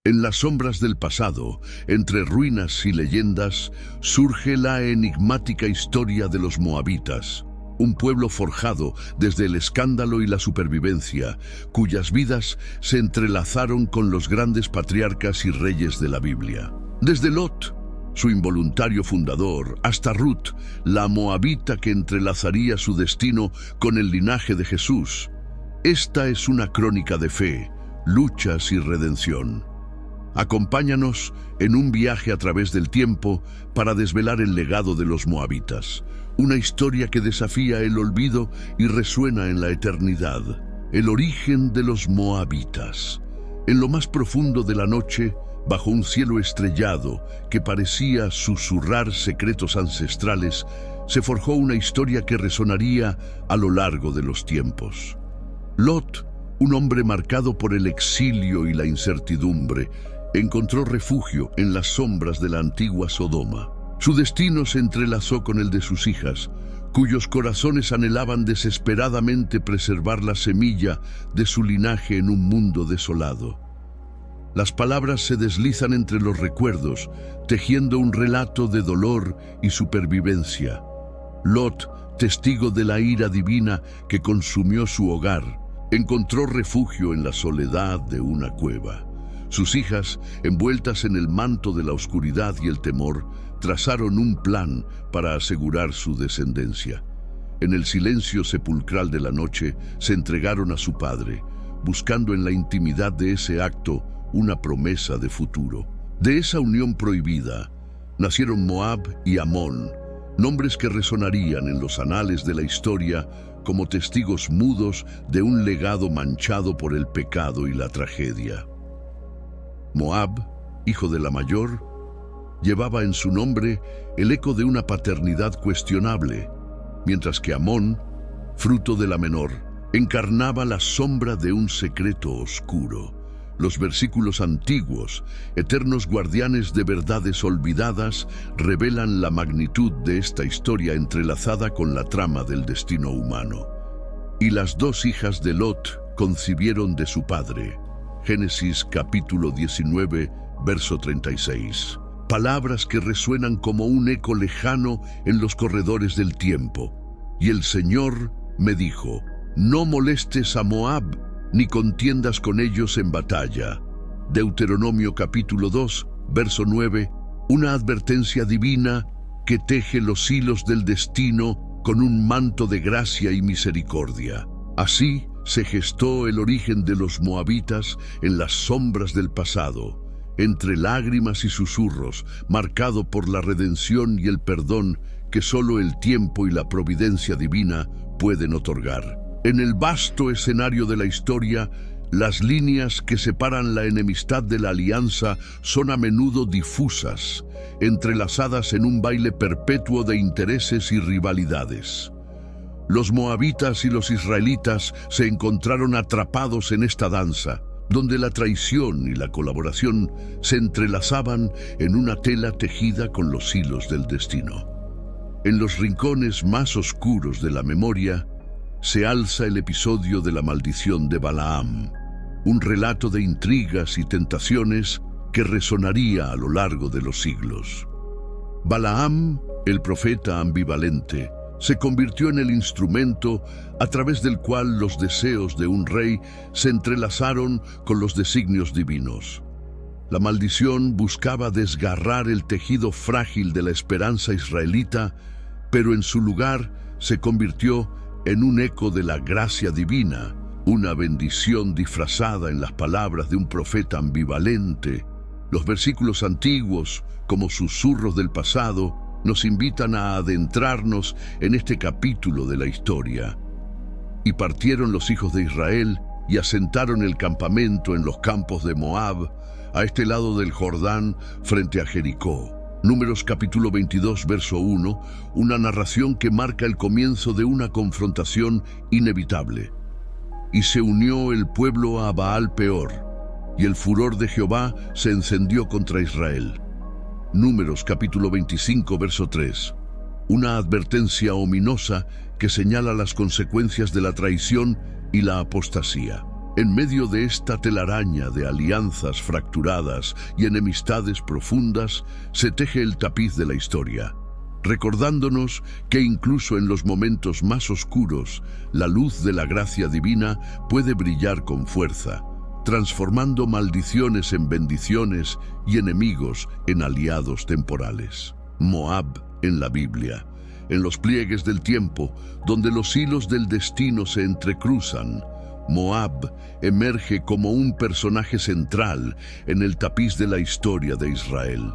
En las sombras del pasado, entre ruinas y leyendas, surge la enigmática historia de los moabitas, un pueblo forjado desde el escándalo y la supervivencia, cuyas vidas se entrelazaron con los grandes patriarcas y reyes de la Biblia. Desde Lot, su involuntario fundador, hasta Ruth, la moabita que entrelazaría su destino con el linaje de Jesús. Esta es una crónica de fe, luchas y redención. Acompáñanos en un viaje a través del tiempo para desvelar el legado de los moabitas, una historia que desafía el olvido y resuena en la eternidad. El origen de los moabitas. En lo más profundo de la noche, bajo un cielo estrellado que parecía susurrar secretos ancestrales, se forjó una historia que resonaría a lo largo de los tiempos. Lot, un hombre marcado por el exilio y la incertidumbre, encontró refugio en las sombras de la antigua Sodoma. Su destino se entrelazó con el de sus hijas, cuyos corazones anhelaban desesperadamente preservar la semilla de su linaje en un mundo desolado. Las palabras se deslizan entre los recuerdos, tejiendo un relato de dolor y supervivencia. Lot, testigo de la ira divina que consumió su hogar, encontró refugio en la soledad de una cueva. Sus hijas, envueltas en el manto de la oscuridad y el temor, trazaron un plan para asegurar su descendencia. En el silencio sepulcral de la noche, se entregaron a su padre, buscando en la intimidad de ese acto una promesa de futuro. De esa unión prohibida, nacieron Moab y Amón, nombres que resonarían en los anales de la historia como testigos mudos de un legado manchado por el pecado y la tragedia. Moab, hijo de la mayor, llevaba en su nombre el eco de una paternidad cuestionable, mientras que Amón, fruto de la menor, encarnaba la sombra de un secreto oscuro. Los versículos antiguos, eternos guardianes de verdades olvidadas, revelan la magnitud de esta historia entrelazada con la trama del destino humano. Y las dos hijas de Lot concibieron de su padre. Génesis capítulo 19, verso 36. Palabras que resuenan como un eco lejano en los corredores del tiempo. Y el Señor me dijo: no molestes a Moab, ni contiendas con ellos en batalla. Deuteronomio capítulo 2, verso 9, una advertencia divina que teje los hilos del destino con un manto de gracia y misericordia. Así se gestó el origen de los moabitas en las sombras del pasado, entre lágrimas y susurros, marcado por la redención y el perdón que solo el tiempo y la providencia divina pueden otorgar. En el vasto escenario de la historia, las líneas que separan la enemistad de la alianza son a menudo difusas, entrelazadas en un baile perpetuo de intereses y rivalidades. Los moabitas y los israelitas se encontraron atrapados en esta danza, donde la traición y la colaboración se entrelazaban en una tela tejida con los hilos del destino. En los rincones más oscuros de la memoria, se alza el episodio de la maldición de Balaam, un relato de intrigas y tentaciones que resonaría a lo largo de los siglos. Balaam, el profeta ambivalente, se convirtió en el instrumento a través del cual los deseos de un rey se entrelazaron con los designios divinos. La maldición buscaba desgarrar el tejido frágil de la esperanza israelita, pero en su lugar se convirtió en un eco de la gracia divina, una bendición disfrazada en las palabras de un profeta ambivalente. Los versículos antiguos, como susurros del pasado, nos invitan a adentrarnos en este capítulo de la historia. Y partieron los hijos de Israel y asentaron el campamento en los campos de Moab, a este lado del Jordán, frente a Jericó. Números capítulo 22, verso 1, una narración que marca el comienzo de una confrontación inevitable. Y se unió el pueblo a Baal Peor, y el furor de Jehová se encendió contra Israel. Números capítulo 25, verso 3. Una advertencia ominosa que señala las consecuencias de la traición y la apostasía. En medio de esta telaraña de alianzas fracturadas y enemistades profundas, se teje el tapiz de la historia, recordándonos que incluso en los momentos más oscuros, la luz de la gracia divina puede brillar con fuerza, transformando maldiciones en bendiciones y enemigos en aliados temporales. Moab en la Biblia, en los pliegues del tiempo, donde los hilos del destino se entrecruzan, Moab emerge como un personaje central en el tapiz de la historia de Israel.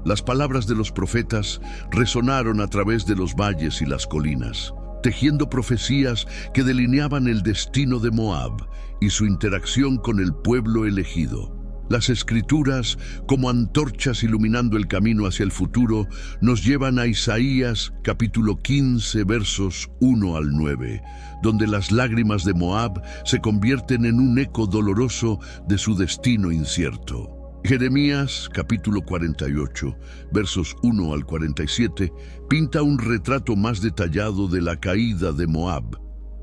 Las palabras de los profetas resonaron a través de los valles y las colinas, tejiendo profecías que delineaban el destino de Moab y su interacción con el pueblo elegido. Las Escrituras, como antorchas iluminando el camino hacia el futuro, nos llevan a Isaías capítulo 15, versos 1 al 9, donde las lágrimas de Moab se convierten en un eco doloroso de su destino incierto. Jeremías capítulo 48, versos 1 al 47, pinta un retrato más detallado de la caída de Moab,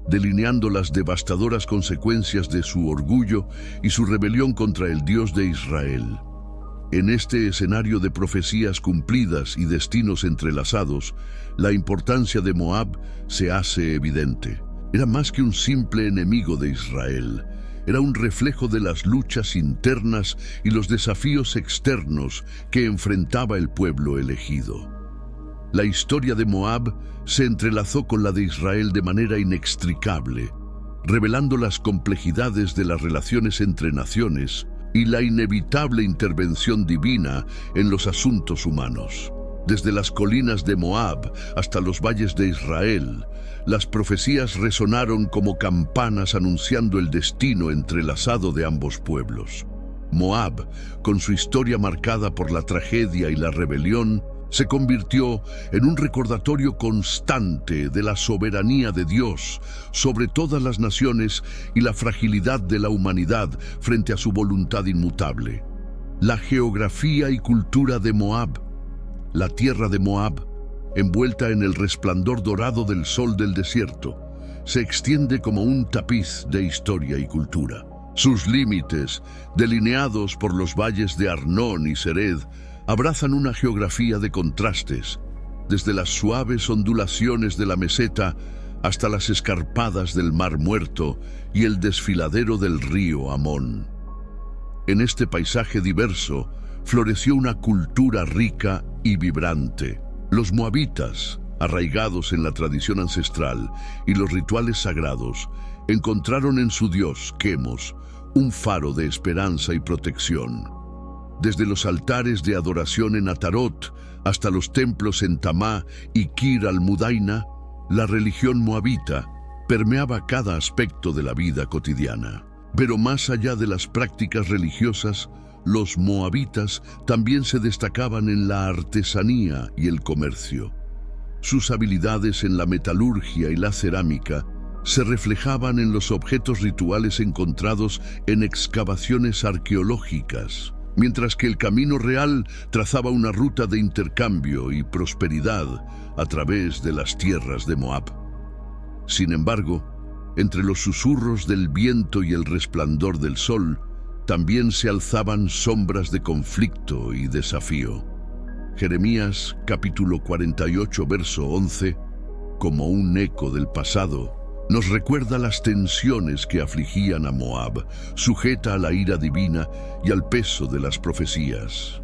delineando las devastadoras consecuencias de su orgullo y su rebelión contra el Dios de Israel. En este escenario de profecías cumplidas y destinos entrelazados, la importancia de Moab se hace evidente. Era más que un simple enemigo de Israel. Era un reflejo de las luchas internas y los desafíos externos que enfrentaba el pueblo elegido. La historia de Moab se entrelazó con la de Israel de manera inextricable, revelando las complejidades de las relaciones entre naciones y la inevitable intervención divina en los asuntos humanos. Desde las colinas de Moab hasta los valles de Israel, las profecías resonaron como campanas anunciando el destino entrelazado de ambos pueblos. Moab, con su historia marcada por la tragedia y la rebelión, se convirtió en un recordatorio constante de la soberanía de Dios sobre todas las naciones y la fragilidad de la humanidad frente a su voluntad inmutable. La geografía y cultura de Moab, la tierra de Moab, envuelta en el resplandor dorado del sol del desierto, se extiende como un tapiz de historia y cultura. Sus límites, delineados por los valles de Arnón y Sered, abrazan una geografía de contrastes, desde las suaves ondulaciones de la meseta hasta las escarpadas del Mar Muerto y el desfiladero del río Amón. En este paisaje diverso floreció una cultura rica y vibrante. Los moabitas, arraigados en la tradición ancestral y los rituales sagrados, encontraron en su dios, Quemos, un faro de esperanza y protección. Desde los altares de adoración en Atarot hasta los templos en Tamá y Kir al-Mudaina, la religión moabita permeaba cada aspecto de la vida cotidiana. Pero más allá de las prácticas religiosas, los moabitas también se destacaban en la artesanía y el comercio. Sus habilidades en la metalurgia y la cerámica se reflejaban en los objetos rituales encontrados en excavaciones arqueológicas, mientras que el camino real trazaba una ruta de intercambio y prosperidad a través de las tierras de Moab. Sin embargo, entre los susurros del viento y el resplandor del sol, también se alzaban sombras de conflicto y desafío. Jeremías capítulo 48, verso 11, como un eco del pasado, nos recuerda las tensiones que afligían a Moab, sujeta a la ira divina y al peso de las profecías.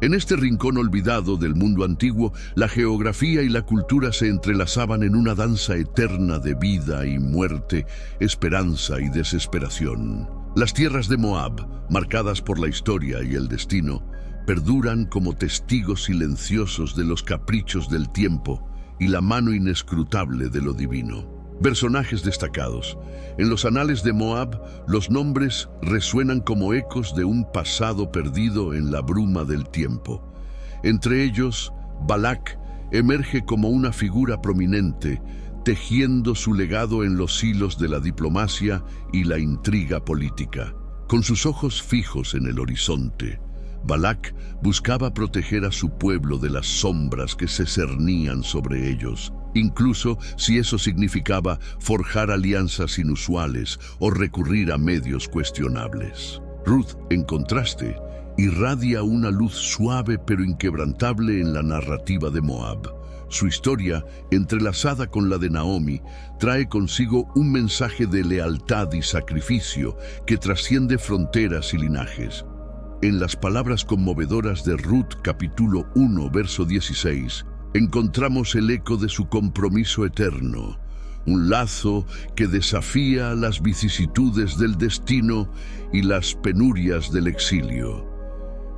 En este rincón olvidado del mundo antiguo, la geografía y la cultura se entrelazaban en una danza eterna de vida y muerte, esperanza y desesperación. Las tierras de Moab, marcadas por la historia y el destino, perduran como testigos silenciosos de los caprichos del tiempo y la mano inescrutable de lo divino. Personajes destacados. En los anales de Moab, los nombres resuenan como ecos de un pasado perdido en la bruma del tiempo. Entre ellos, Balac emerge como una figura prominente, tejiendo su legado en los hilos de la diplomacia y la intriga política. Con sus ojos fijos en el horizonte, Balac buscaba proteger a su pueblo de las sombras que se cernían sobre ellos. incluso si eso significaba forjar alianzas inusuales o recurrir a medios cuestionables. Ruth, en contraste, irradia una luz suave pero inquebrantable en la narrativa de Moab. Su historia, entrelazada con la de Naomi, trae consigo un mensaje de lealtad y sacrificio que trasciende fronteras y linajes. En las palabras conmovedoras de Ruth, capítulo 1, verso 16, encontramos el eco de su compromiso eterno, un lazo que desafía las vicisitudes del destino y las penurias del exilio.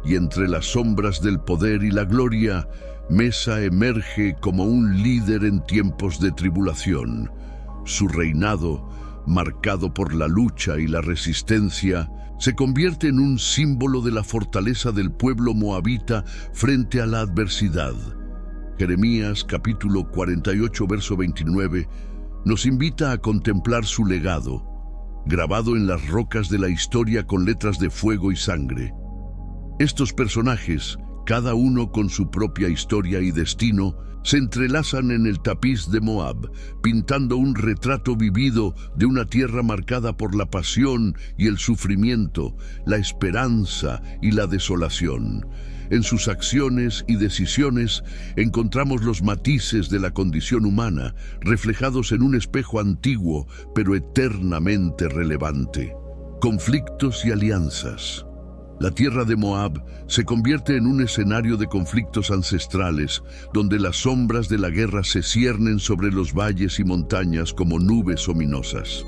Y entre las sombras del poder y la gloria, Mesa emerge como un líder en tiempos de tribulación. Su reinado, marcado por la lucha y la resistencia, se convierte en un símbolo de la fortaleza del pueblo moabita frente a la adversidad. Jeremías capítulo 48, verso 29, nos invita a contemplar su legado, grabado en las rocas de la historia con letras de fuego y sangre. Estos personajes, cada uno con su propia historia y destino, se entrelazan en el tapiz de Moab, pintando un retrato vivido de una tierra marcada por la pasión y el sufrimiento, la esperanza y la desolación. En sus acciones y decisiones encontramos los matices de la condición humana, reflejados en un espejo antiguo pero eternamente relevante. Conflictos y alianzas. La tierra de Moab se convierte en un escenario de conflictos ancestrales, donde las sombras de la guerra se ciernen sobre los valles y montañas como nubes ominosas.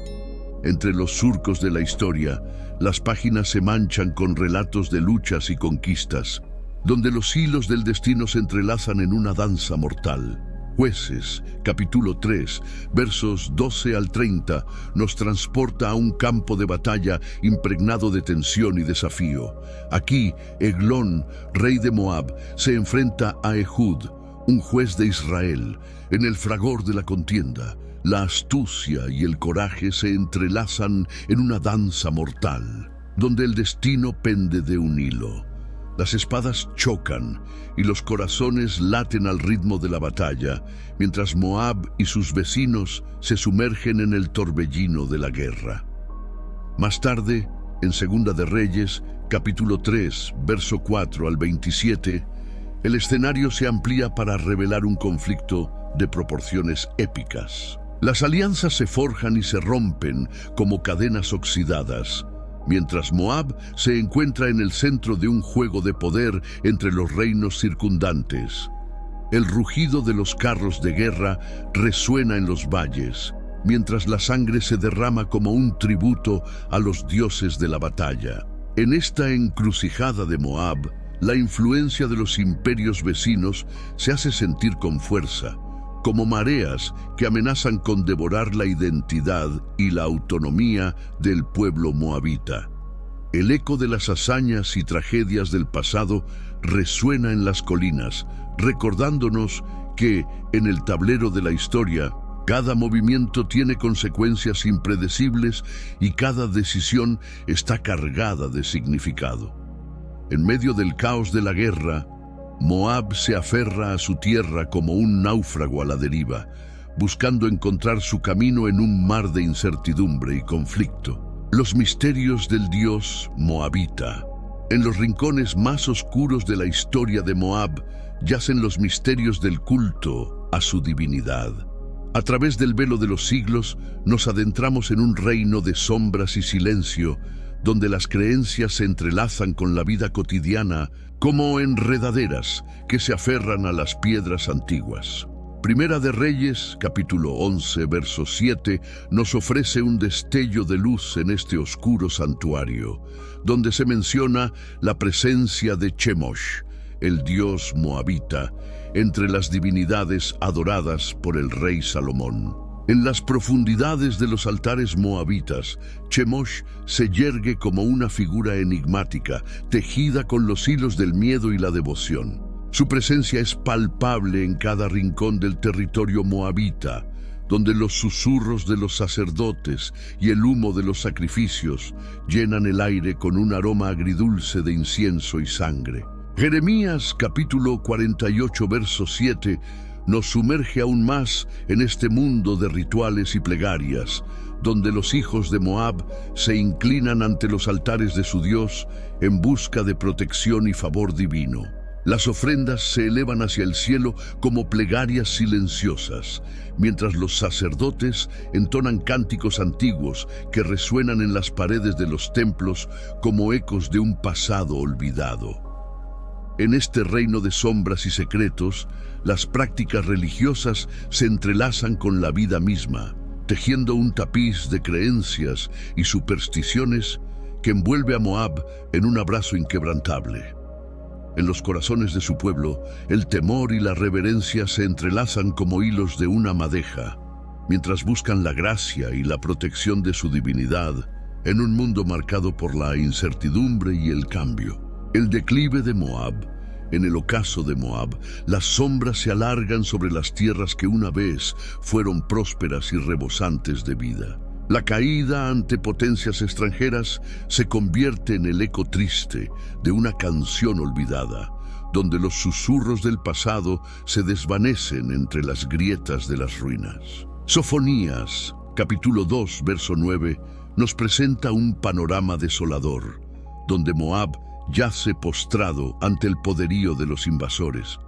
Entre los surcos de la historia, las páginas se manchan con relatos de luchas y conquistas, donde los hilos del destino se entrelazan en una danza mortal. Jueces, capítulo 3, versos 12 al 30, nos transporta a un campo de batalla impregnado de tensión y desafío. Aquí, Eglón, rey de Moab, se enfrenta a Ehud, un juez de Israel. En el fragor de la contienda, la astucia y el coraje se entrelazan en una danza mortal, donde el destino pende de un hilo. Las espadas chocan y los corazones laten al ritmo de la batalla, mientras Moab y sus vecinos se sumergen en el torbellino de la guerra. Más tarde, en Segunda de Reyes, capítulo 3, verso 4 al 27, el escenario se amplía para revelar un conflicto de proporciones épicas. Las alianzas se forjan y se rompen como cadenas oxidadas, mientras Moab se encuentra en el centro de un juego de poder entre los reinos circundantes. El rugido de los carros de guerra resuena en los valles, mientras la sangre se derrama como un tributo a los dioses de la batalla. En esta encrucijada de Moab, la influencia de los imperios vecinos se hace sentir con fuerza, como mareas que amenazan con devorar la identidad y la autonomía del pueblo moabita. El eco de las hazañas y tragedias del pasado resuena en las colinas, recordándonos que, en el tablero de la historia, cada movimiento tiene consecuencias impredecibles y cada decisión está cargada de significado. En medio del caos de la guerra, Moab se aferra a su tierra como un náufrago a la deriva, buscando encontrar su camino en un mar de incertidumbre y conflicto. Los misterios del dios moabita. En los rincones más oscuros de la historia de Moab yacen los misterios del culto a su divinidad. A través del velo de los siglos nos adentramos en un reino de sombras y silencio, donde las creencias se entrelazan con la vida cotidiana como enredaderas que se aferran a las piedras antiguas. Primera de Reyes, capítulo 11, verso 7, nos ofrece un destello de luz en este oscuro santuario, donde se menciona la presencia de Chemosh, el dios moabita, entre las divinidades adoradas por el rey Salomón. En las profundidades de los altares moabitas, Chemosh se yergue como una figura enigmática, tejida con los hilos del miedo y la devoción. Su presencia es palpable en cada rincón del territorio moabita, donde los susurros de los sacerdotes y el humo de los sacrificios llenan el aire con un aroma agridulce de incienso y sangre. Jeremías capítulo 48, verso 7, nos sumerge aún más en este mundo de rituales y plegarias, donde los hijos de Moab se inclinan ante los altares de su Dios en busca de protección y favor divino. Las ofrendas se elevan hacia el cielo como plegarias silenciosas, mientras los sacerdotes entonan cánticos antiguos que resuenan en las paredes de los templos como ecos de un pasado olvidado. En este reino de sombras y secretos, las prácticas religiosas se entrelazan con la vida misma, tejiendo un tapiz de creencias y supersticiones que envuelve a Moab en un abrazo inquebrantable. En los corazones de su pueblo, el temor y la reverencia se entrelazan como hilos de una madeja, mientras buscan la gracia y la protección de su divinidad en un mundo marcado por la incertidumbre y el cambio. El declive de Moab. En el ocaso de Moab, las sombras se alargan sobre las tierras que una vez fueron prósperas y rebosantes de vida. La caída ante potencias extranjeras se convierte en el eco triste de una canción olvidada, donde los susurros del pasado se desvanecen entre las grietas de las ruinas. Sofonías, capítulo 2, verso 9, nos presenta un panorama desolador, donde Moab yace postrado ante el poderío de los invasores.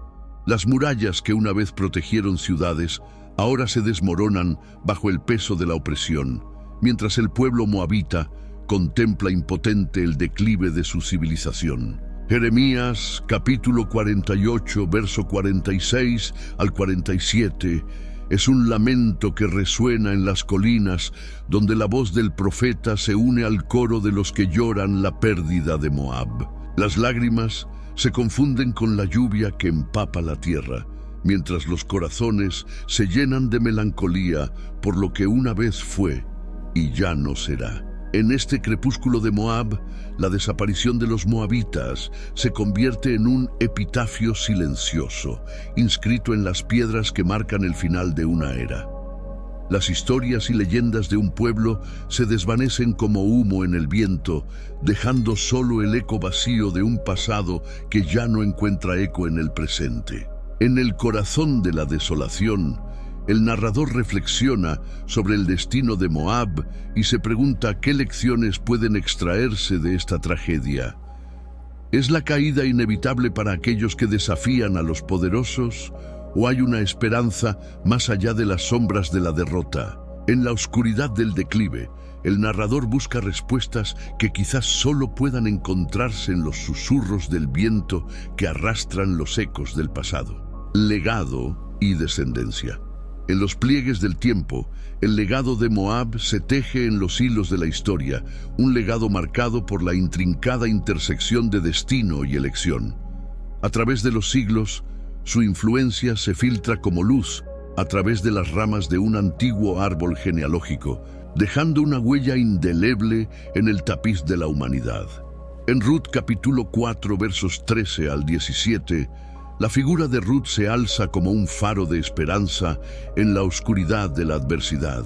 Las murallas que una vez protegieron ciudades ahora se desmoronan bajo el peso de la opresión, mientras el pueblo moabita contempla impotente el declive de su civilización. Jeremías, capítulo 48, verso 46 al 47, es un lamento que resuena en las colinas, donde la voz del profeta se une al coro de los que lloran la pérdida de Moab. Las lágrimas se confunden con la lluvia que empapa la tierra, mientras los corazones se llenan de melancolía por lo que una vez fue y ya no será. En este crepúsculo de Moab, la desaparición de los moabitas se convierte en un epitafio silencioso, inscrito en las piedras que marcan el final de una era. Las historias y leyendas de un pueblo se desvanecen como humo en el viento, dejando solo el eco vacío de un pasado que ya no encuentra eco en el presente. En el corazón de la desolación, el narrador reflexiona sobre el destino de Moab y se pregunta qué lecciones pueden extraerse de esta tragedia. ¿Es la caída inevitable para aquellos que desafían a los poderosos, o hay una esperanza más allá de las sombras de la derrota? En la oscuridad del declive, el narrador busca respuestas que quizás solo puedan encontrarse en los susurros del viento que arrastran los ecos del pasado. Legado y descendencia. En los pliegues del tiempo, el legado de Moab se teje en los hilos de la historia, un legado marcado por la intrincada intersección de destino y elección. A través de los siglos, su influencia se filtra como luz a través de las ramas de un antiguo árbol genealógico, dejando una huella indeleble en el tapiz de la humanidad. En Ruth capítulo 4, versos 13 al 17, la figura de Ruth se alza como un faro de esperanza en la oscuridad de la adversidad.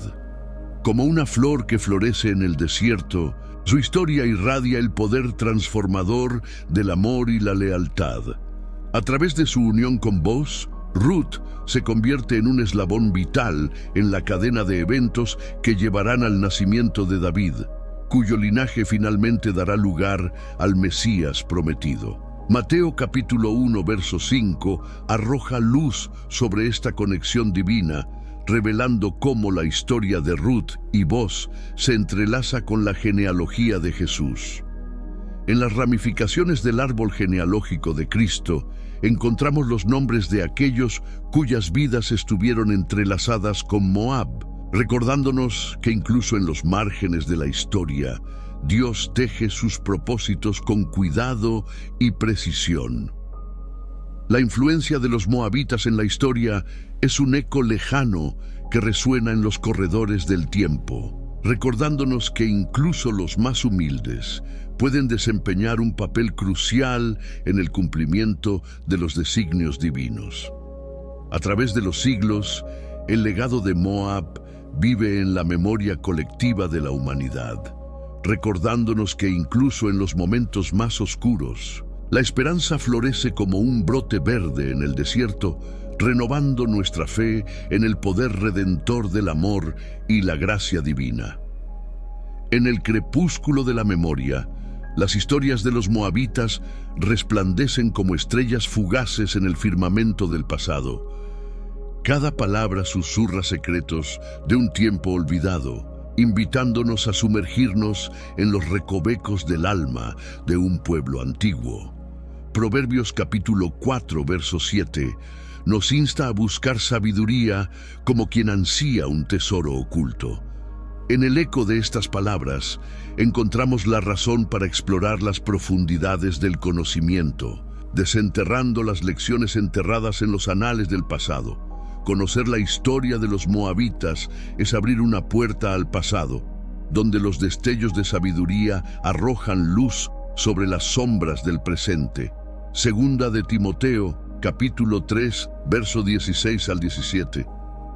Como una flor que florece en el desierto, su historia irradia el poder transformador del amor y la lealtad. A través de su unión con Boaz, Ruth se convierte en un eslabón vital en la cadena de eventos que llevarán al nacimiento de David, cuyo linaje finalmente dará lugar al Mesías prometido. Mateo capítulo 1, verso 5 arroja luz sobre esta conexión divina, revelando cómo la historia de Ruth y Boaz se entrelaza con la genealogía de Jesús. En las ramificaciones del árbol genealógico de Cristo, encontramos los nombres de aquellos cuyas vidas estuvieron entrelazadas con Moab, recordándonos que incluso en los márgenes de la historia, Dios teje sus propósitos con cuidado y precisión. La influencia de los moabitas en la historia es un eco lejano que resuena en los corredores del tiempo, recordándonos que incluso los más humildes pueden desempeñar un papel crucial en el cumplimiento de los designios divinos. A través de los siglos, el legado de Moab vive en la memoria colectiva de la humanidad, recordándonos que incluso en los momentos más oscuros, la esperanza florece como un brote verde en el desierto, renovando nuestra fe en el poder redentor del amor y la gracia divina. En el crepúsculo de la memoria, las historias de los moabitas resplandecen como estrellas fugaces en el firmamento del pasado. Cada palabra susurra secretos de un tiempo olvidado, invitándonos a sumergirnos en los recovecos del alma de un pueblo antiguo. Proverbios capítulo 4, verso 7, nos insta a buscar sabiduría como quien ansía un tesoro oculto. En el eco de estas palabras encontramos la razón para explorar las profundidades del conocimiento, desenterrando las lecciones enterradas en los anales del pasado. Conocer la historia de los moabitas es abrir una puerta al pasado, donde los destellos de sabiduría arrojan luz sobre las sombras del presente. Segunda de Timoteo, capítulo 3, verso 16 al 17.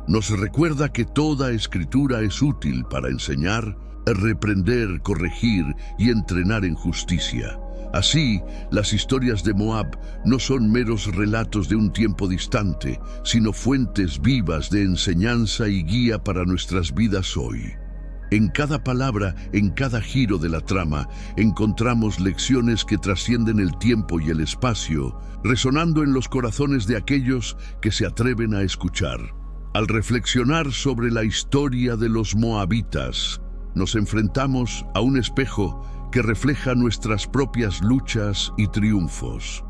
Nos recuerda que toda escritura es útil para enseñar, reprender, corregir y entrenar en justicia. Así, las historias de Moab no son meros relatos de un tiempo distante, sino fuentes vivas de enseñanza y guía para nuestras vidas hoy. En cada palabra, en cada giro de la trama, encontramos lecciones que trascienden el tiempo y el espacio, resonando en los corazones de aquellos que se atreven a escuchar. Al reflexionar sobre la historia de los moabitas, nos enfrentamos a un espejo que refleja nuestras propias luchas y triunfos.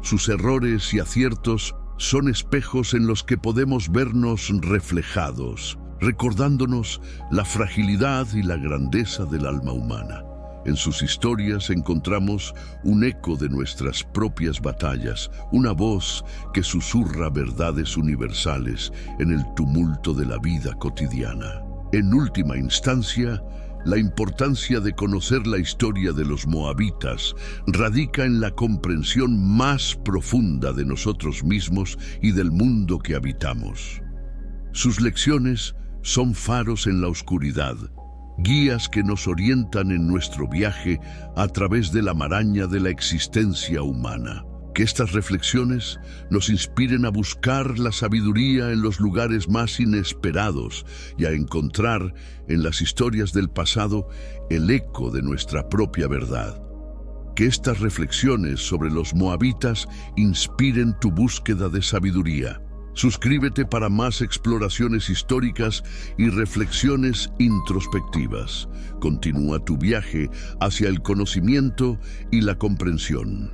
Sus errores y aciertos son espejos en los que podemos vernos reflejados, recordándonos la fragilidad y la grandeza del alma humana. En sus historias encontramos un eco de nuestras propias batallas, una voz que susurra verdades universales en el tumulto de la vida cotidiana. En última instancia, la importancia de conocer la historia de los moabitas radica en la comprensión más profunda de nosotros mismos y del mundo que habitamos. Sus lecciones son faros en la oscuridad, guías que nos orientan en nuestro viaje a través de la maraña de la existencia humana. Que estas reflexiones nos inspiren a buscar la sabiduría en los lugares más inesperados y a encontrar en las historias del pasado el eco de nuestra propia verdad. Que estas reflexiones sobre los moabitas inspiren tu búsqueda de sabiduría. Suscríbete para más exploraciones históricas y reflexiones introspectivas. Continúa tu viaje hacia el conocimiento y la comprensión.